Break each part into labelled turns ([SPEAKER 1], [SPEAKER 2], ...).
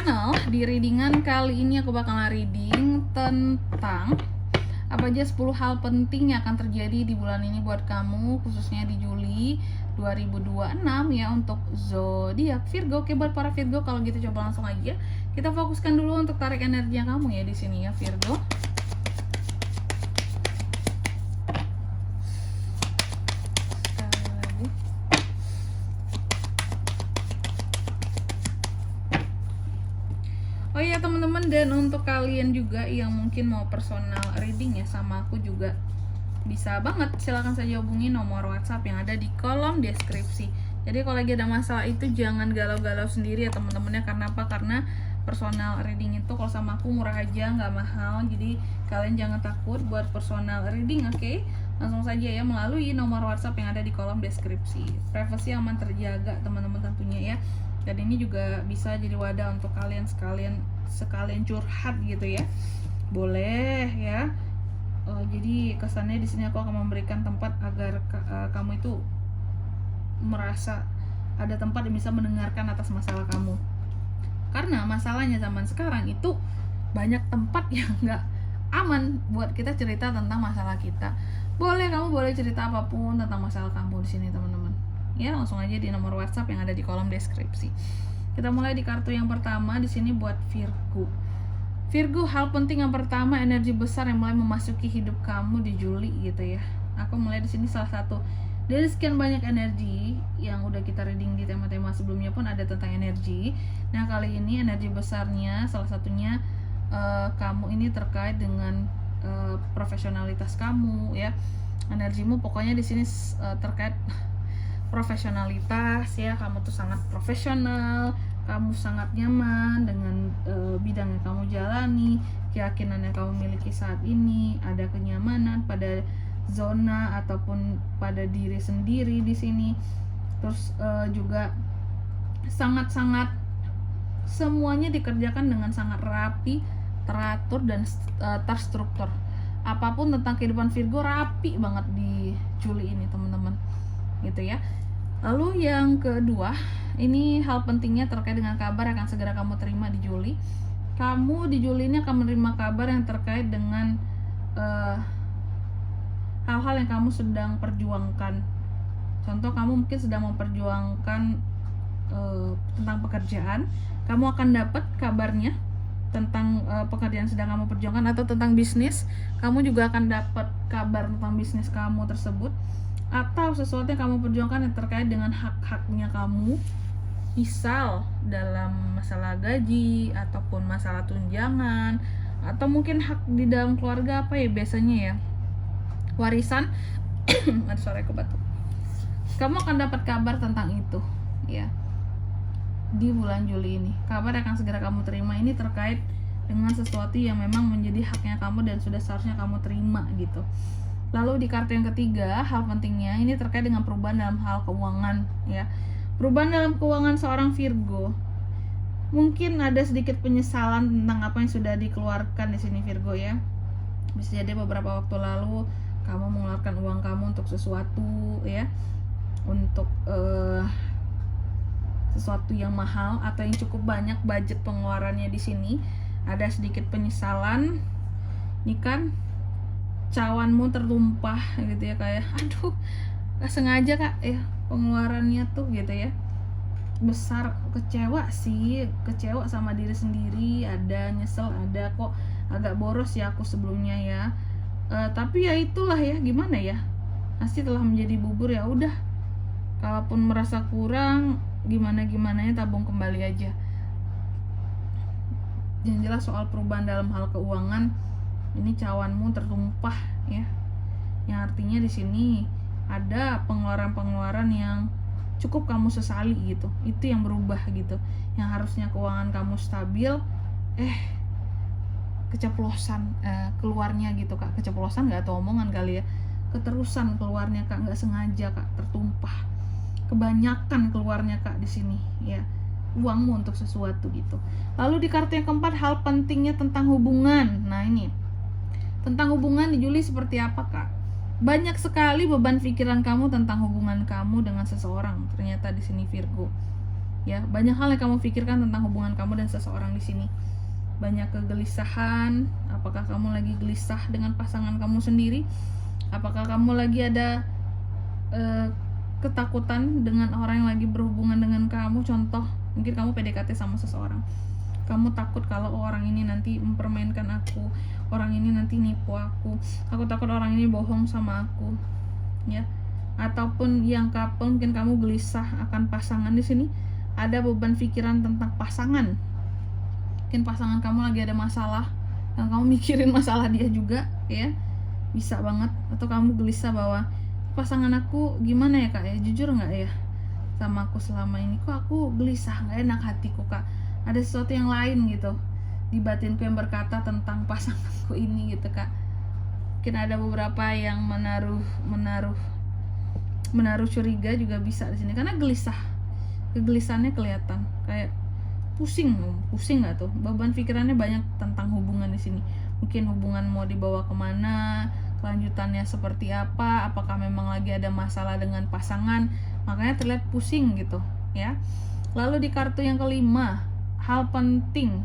[SPEAKER 1] channel. Di readingan kali ini aku bakalan reading tentang apa aja 10 hal penting yang akan terjadi di bulan ini buat kamu, khususnya di Juli 2026 ya, untuk zodiak Virgo. Oke, buat para Virgo, kalau gitu coba langsung aja kita fokuskan dulu untuk tarik energi kamu ya di sini ya Virgo. Oh iya teman-teman, dan untuk kalian juga yang mungkin mau personal reading ya sama aku juga bisa banget, silahkan saja hubungi nomor WhatsApp yang ada di kolom deskripsi. Jadi kalau lagi ada masalah itu jangan galau-galau sendiri ya teman-temannya. Karena apa? Karena personal reading itu kalau sama aku murah aja, nggak mahal. Jadi kalian jangan takut buat personal reading, oke? Langsung saja ya melalui nomor WhatsApp yang ada di kolom deskripsi. Privasi aman terjaga teman-teman tentunya ya. Dan ini juga bisa jadi wadah untuk kalian sekalian curhat gitu ya, boleh ya. Jadi kesannya di sini aku akan memberikan tempat agar kamu itu merasa ada tempat yang bisa mendengarkan atas masalah kamu. Karena masalahnya zaman sekarang itu banyak tempat yang nggak aman buat kita cerita tentang masalah kita. Kamu boleh cerita apapun tentang masalah kamu di sini teman-teman. Ya, langsung aja di nomor WhatsApp yang ada di kolom deskripsi. Kita mulai di kartu yang pertama di sini buat Virgo. Virgo, hal penting yang pertama, energi besar yang mulai memasuki hidup kamu di Juli gitu ya. Aku mulai di sini salah satu dari sekian banyak energi yang udah kita reading di tema-tema sebelumnya pun ada tentang energi. Nah, kali ini energi besarnya salah satunya kamu ini terkait dengan profesionalitas kamu ya. Energimu pokoknya di sini terkait profesionalitas ya. Kamu tuh sangat profesional, kamu sangat nyaman dengan bidang yang kamu jalani, keyakinan yang kamu miliki saat ini, ada kenyamanan pada zona ataupun pada diri sendiri di sini. Terus juga sangat-sangat semuanya dikerjakan dengan sangat rapi, teratur dan terstruktur. Apapun tentang kehidupan Virgo rapi banget di Juli ini teman-teman gitu ya. Lalu yang kedua, ini hal pentingnya terkait dengan kabar yang akan segera kamu terima di Juli. Kamu di Juli ini akan menerima kabar yang terkait dengan hal-hal yang kamu sedang perjuangkan. Contoh, kamu mungkin sedang memperjuangkan tentang pekerjaan, kamu akan dapat kabarnya tentang pekerjaan sedang kamu perjuangkan, atau tentang bisnis, kamu juga akan dapat kabar tentang bisnis kamu tersebut, atau sesuatu yang kamu perjuangkan yang terkait dengan hak-haknya kamu, misal dalam masalah gaji ataupun masalah tunjangan, atau mungkin hak di dalam keluarga apa ya biasanya ya, warisan. Ada suara aku batuk. Kamu akan dapat kabar tentang itu ya di bulan Juli ini. Kabar yang akan segera kamu terima ini terkait dengan sesuatu yang memang menjadi haknya kamu dan sudah seharusnya kamu terima gitu. Lalu di kartu yang ketiga, hal pentingnya ini terkait dengan perubahan dalam hal keuangan ya. Perubahan dalam keuangan seorang Virgo. Mungkin ada sedikit penyesalan tentang apa yang sudah dikeluarkan di sini Virgo ya. Bisa jadi beberapa waktu lalu kamu mengeluarkan uang kamu untuk sesuatu ya. Untuk sesuatu yang mahal atau yang cukup banyak budget pengeluarannya di sini. Ada sedikit penyesalan. Ini kan cawanmu tertumpah gitu ya, kayak aduh gak sengaja kak ya pengeluarannya tuh gitu ya, besar. Kecewa kecewa sama diri sendiri, ada nyesel, ada kok agak boros ya aku sebelumnya ya, tapi ya itulah ya, gimana ya, pasti telah menjadi bubur ya udah, kalaupun merasa kurang gimana-gimananya tabung kembali aja. Yang jelas soal perubahan dalam hal keuangan, ini cawanmu tertumpah ya, yang artinya di sini ada pengeluaran-pengeluaran yang cukup kamu sesali gitu. Itu yang berubah gitu, yang harusnya keuangan kamu stabil, keceplosan keluarnya gitu kak. Keceplosan nggak, atau omongan kali ya, keterusan keluarnya kak, nggak sengaja kak, tertumpah, kebanyakan keluarnya kak di sini ya, uangmu untuk sesuatu gitu. Lalu di kartu yang keempat, hal pentingnya tentang hubungan. Nah ini tentang hubungan di Juli seperti apa kak? Banyak sekali beban pikiran kamu tentang hubungan kamu dengan seseorang ternyata di sini Virgo. Ya, banyak hal yang kamu pikirkan tentang hubungan kamu dan seseorang di sini. Banyak kegelisahan. Apakah kamu lagi gelisah dengan pasangan kamu sendiri? Apakah kamu lagi ada ketakutan dengan orang yang lagi berhubungan dengan kamu? Contoh, mungkin kamu PDKT sama seseorang, kamu takut kalau orang ini nanti mempermainkan aku, orang ini nanti nipu aku takut orang ini bohong sama aku, ya. Ataupun yang couple, mungkin kamu gelisah akan pasangan. Di sini ada beban pikiran tentang pasangan. Mungkin pasangan kamu lagi ada masalah dan kamu mikirin masalah dia juga, ya. Bisa banget. Atau kamu gelisah bahwa pasangan aku gimana ya kak ya, jujur nggak ya sama aku selama ini, kok aku gelisah, nggak enak hatiku kak, ada sesuatu yang lain gitu di batinku yang berkata tentang pasanganku ini gitu kak. Mungkin ada beberapa yang menaruh curiga juga bisa di sini karena gelisah, kegelisahannya kelihatan, kayak pusing nggak tuh, beban pikirannya banyak tentang hubungan di sini. Mungkin hubungan mau dibawa kemana, kelanjutannya seperti apa, apakah memang lagi ada masalah dengan pasangan, makanya terlihat pusing gitu ya. Lalu di kartu yang kelima, hal penting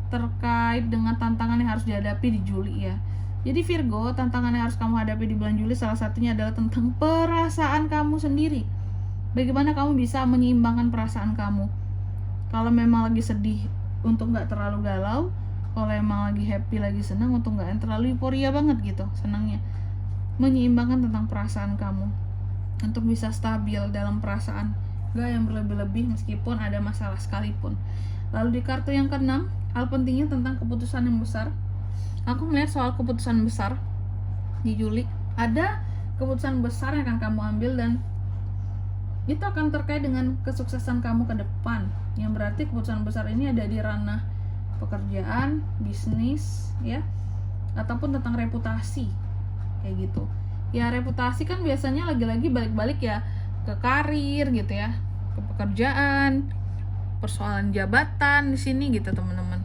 [SPEAKER 1] terkait dengan tantangan yang harus dihadapi di Juli ya. Jadi Virgo, tantangan yang harus kamu hadapi di bulan Juli salah satunya adalah tentang perasaan kamu sendiri. Bagaimana kamu bisa menyeimbangkan perasaan kamu. Kalau memang lagi sedih, untuk nggak terlalu galau. Kalau emang lagi happy, lagi senang, untuk nggak terlalu euforia banget gitu senangnya. Menyeimbangkan tentang perasaan kamu untuk bisa stabil dalam perasaan, nggak yang berlebih-lebih meskipun ada masalah sekalipun. Lalu di kartu yang keenam, hal pentingnya tentang keputusan yang besar. Aku melihat soal keputusan besar di Juli. Ada keputusan besar yang akan kamu ambil dan itu akan terkait dengan kesuksesan kamu ke depan. Yang berarti keputusan besar ini ada di ranah pekerjaan, bisnis, ya, ataupun tentang reputasi, kayak gitu. Ya reputasi kan biasanya lagi-lagi balik-balik ya ke karir gitu ya, ke pekerjaan, persoalan jabatan di sini gitu teman-teman.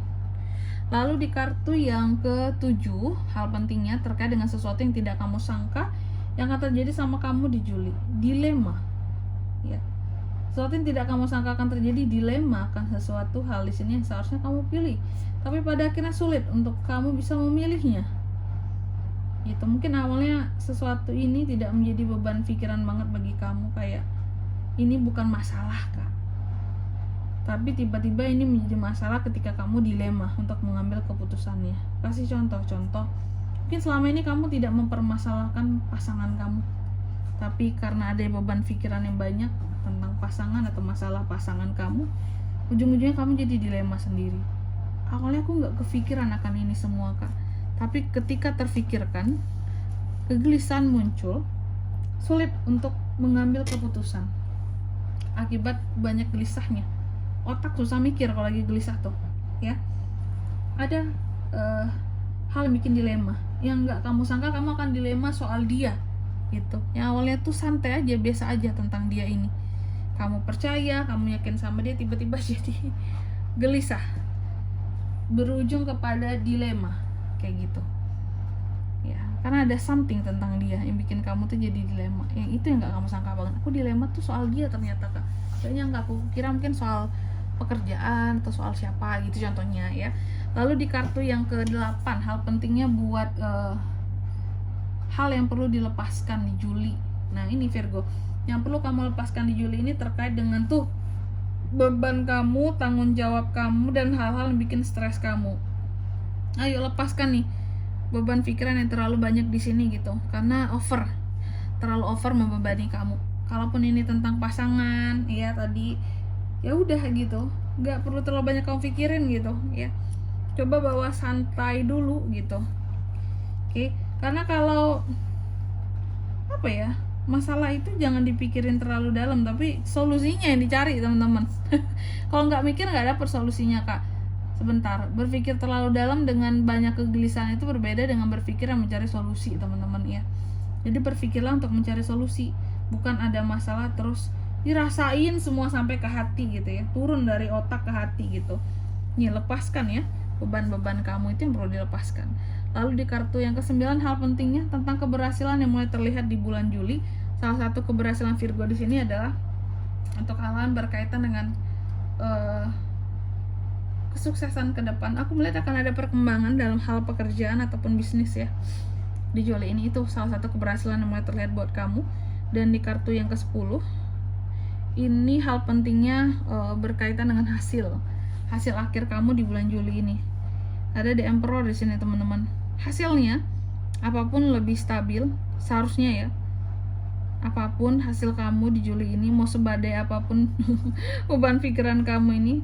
[SPEAKER 1] Lalu di kartu yang ke-7, hal pentingnya terkait dengan sesuatu yang tidak kamu sangka yang akan terjadi sama kamu di Juli. Dilema, ya. Sesuatu yang tidak kamu sangka akan terjadi, dilema akan sesuatu hal di sini yang seharusnya kamu pilih, tapi pada akhirnya sulit untuk kamu bisa memilihnya. Gitu, mungkin awalnya sesuatu ini tidak menjadi beban pikiran banget bagi kamu, kayak ini bukan masalah kak. Tapi tiba-tiba ini menjadi masalah ketika kamu dilema untuk mengambil keputusannya. Kasih contoh-contoh. Mungkin selama ini kamu tidak mempermasalahkan pasangan kamu, tapi karena ada beban pikiran yang banyak tentang pasangan atau masalah pasangan kamu, ujung-ujungnya kamu jadi dilema sendiri. Awalnya aku nggak kepikiran akan ini semua kak, tapi ketika terfikirkan, kegelisahan muncul, sulit untuk mengambil keputusan akibat banyak gelisahnya. Otak susah mikir kalau lagi gelisah tuh, ya. Ada hal yang bikin dilema, yang nggak kamu sangka kamu akan dilema soal dia, gitu. Yang awalnya tuh santai aja, biasa aja tentang dia ini. Kamu percaya, kamu yakin sama dia, tiba-tiba jadi gelisah, berujung kepada dilema, kayak gitu. Ya, karena ada something tentang dia yang bikin kamu tuh jadi dilema. Yang itu yang nggak kamu sangka banget. Aku dilema tuh soal dia ternyata kak. Kayaknya nggak aku kira, mungkin soal pekerjaan atau soal siapa gitu contohnya ya. Lalu di kartu yang ke-8, hal pentingnya buat hal yang perlu dilepaskan di Juli. Nah ini Virgo, yang perlu kamu lepaskan di Juli ini terkait dengan tuh beban kamu, tanggung jawab kamu, dan hal-hal yang bikin stres kamu. Ayo lepaskan nih beban pikiran yang terlalu banyak di sini gitu, karena terlalu over membebani kamu. Kalaupun ini tentang pasangan, ya tadi, ya udah gitu, nggak perlu terlalu banyak kamu pikirin gitu, ya. Coba bawa santai dulu gitu, oke? Karena kalau apa ya, masalah itu jangan dipikirin terlalu dalam, tapi solusinya yang dicari teman-teman. Kalau nggak mikir nggak dapet solusinya kak. Sebentar, berpikir terlalu dalam dengan banyak kegelisahan itu berbeda dengan berpikir yang mencari solusi teman-teman ya. Jadi berpikirlah untuk mencari solusi, bukan ada masalah terus dirasain semua sampai ke hati gitu ya, turun dari otak ke hati gitu. Nih lepaskan ya beban-beban kamu itu yang perlu dilepaskan. Lalu di kartu yang ke-9, hal pentingnya tentang keberhasilan yang mulai terlihat di bulan Juli. Salah satu keberhasilan Virgo di sini adalah untuk hal-hal berkaitan dengan kesuksesan ke depan. Aku melihat akan ada perkembangan dalam hal pekerjaan ataupun bisnis ya di Juli ini. Itu salah satu keberhasilan yang mulai terlihat buat kamu. Dan di kartu yang ke-10 ini hal pentingnya berkaitan dengan hasil akhir kamu di bulan Juli ini. Ada The Emperor di sini teman-teman. Hasilnya apapun lebih stabil seharusnya ya. Apapun hasil kamu di Juli ini, mau sebadai apapun beban pikiran kamu ini,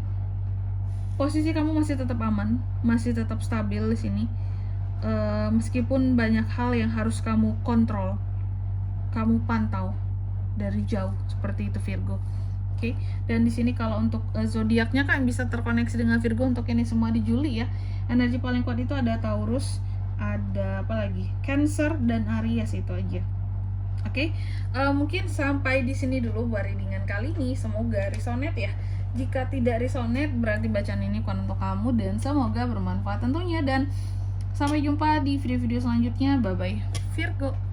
[SPEAKER 1] posisi kamu masih tetap aman, masih tetap stabil di sini. Meskipun banyak hal yang harus kamu kontrol, kamu pantau dari jauh, seperti itu Virgo. Oke. Dan di sini kalau untuk zodiaknya kan bisa terkoneksi dengan Virgo untuk ini semua di Juli ya. Energi paling kuat itu ada Taurus, ada apa lagi? Cancer dan Aries, itu aja. Oke, mungkin sampai di sini dulu buat readingan kali ini. Semoga resonate ya. Jika tidak resonate, berarti bacaan ini bukan untuk kamu, dan semoga bermanfaat tentunya. Dan sampai jumpa di video-video selanjutnya. Bye bye Virgo.